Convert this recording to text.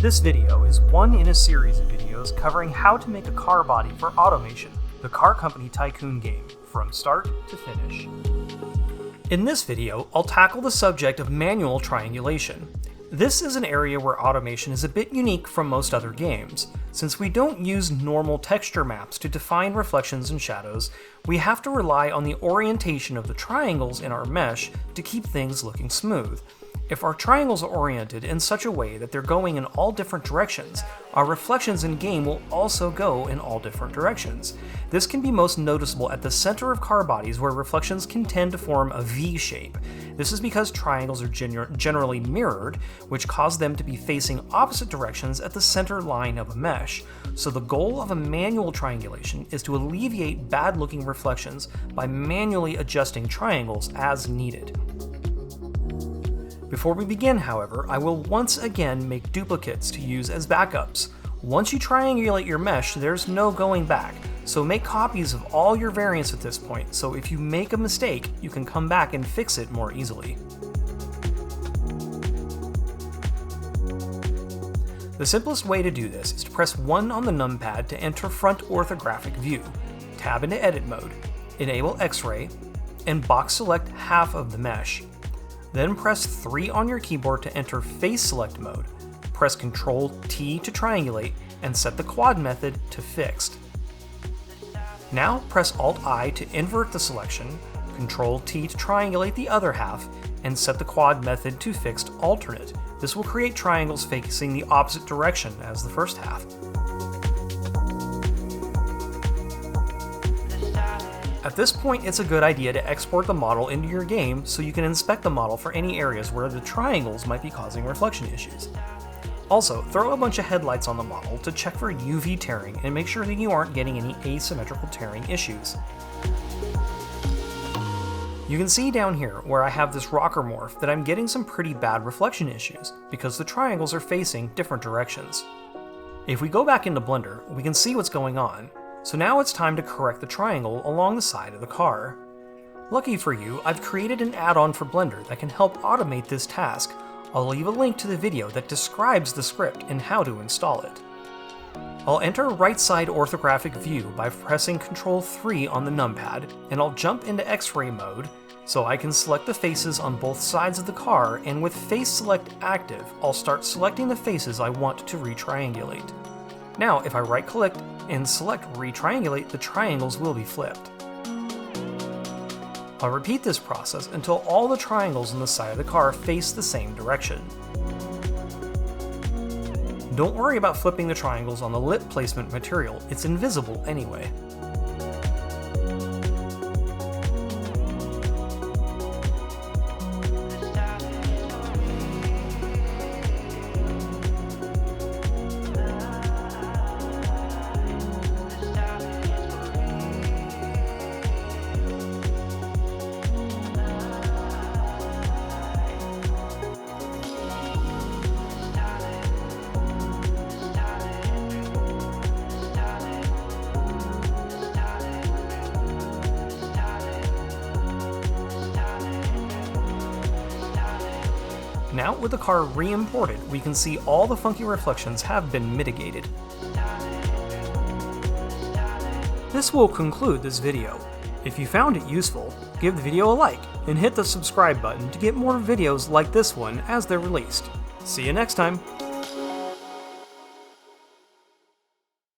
This video is one in a series of videos covering how to make a car body for automation, the Car Company Tycoon game, from start to finish. In this video, I'll tackle the subject of manual triangulation. This is an area where automation is a bit unique from most other games. Since we don't use normal texture maps to define reflections and shadows, we have to rely on the orientation of the triangles in our mesh to keep things looking smooth. If our triangles are oriented in such a way that they're going in all different directions, our reflections in game will also go in all different directions. This can be most noticeable at the center of car bodies where reflections can tend to form a V shape. This is because triangles are generally mirrored, which cause them to be facing opposite directions at the center line of a mesh. So the goal of a manual triangulation is to alleviate bad-looking reflections by manually adjusting triangles as needed. Before we begin, however, I will once again make duplicates to use as backups. Once you triangulate your mesh, there's no going back, so make copies of all your variants at this point, so if you make a mistake, you can come back and fix it more easily. The simplest way to do this is to press 1 on the numpad to enter front orthographic view, tab into edit mode, enable X-ray, and box select half of the mesh. Then press 3 on your keyboard to enter face select mode. Press Ctrl-T to triangulate and set the quad method to fixed. Now press Alt-I to invert the selection, Ctrl-T to triangulate the other half, and set the quad method to fixed alternate. This will create triangles facing the opposite direction as the first half. At this point, it's a good idea to export the model into your game so you can inspect the model for any areas where the triangles might be causing reflection issues. Also, throw a bunch of headlights on the model to check for UV tearing and make sure that you aren't getting any asymmetrical tearing issues. You can see down here where I have this rocker morph that I'm getting some pretty bad reflection issues because the triangles are facing different directions. If we go back into Blender, we can see what's going on. So now it's time to correct the triangle along the side of the car. Lucky for you, I've created an add-on for Blender that can help automate this task. I'll leave a link to the video that describes the script and how to install it. I'll enter right side orthographic view by pressing Ctrl-3 on the numpad, and I'll jump into X-ray mode so I can select the faces on both sides of the car, and with face select active, I'll start selecting the faces I want to re-triangulate. Now, if I right-click and select Re-Triangulate, the triangles will be flipped. I'll repeat this process until all the triangles on the side of the car face the same direction. Don't worry about flipping the triangles on the lip placement material, it's invisible anyway. Now, with the car re-imported, we can see all the funky reflections have been mitigated. This will conclude this video. If you found it useful, give the video a like and hit the subscribe button to get more videos like this one as they're released. See you next time!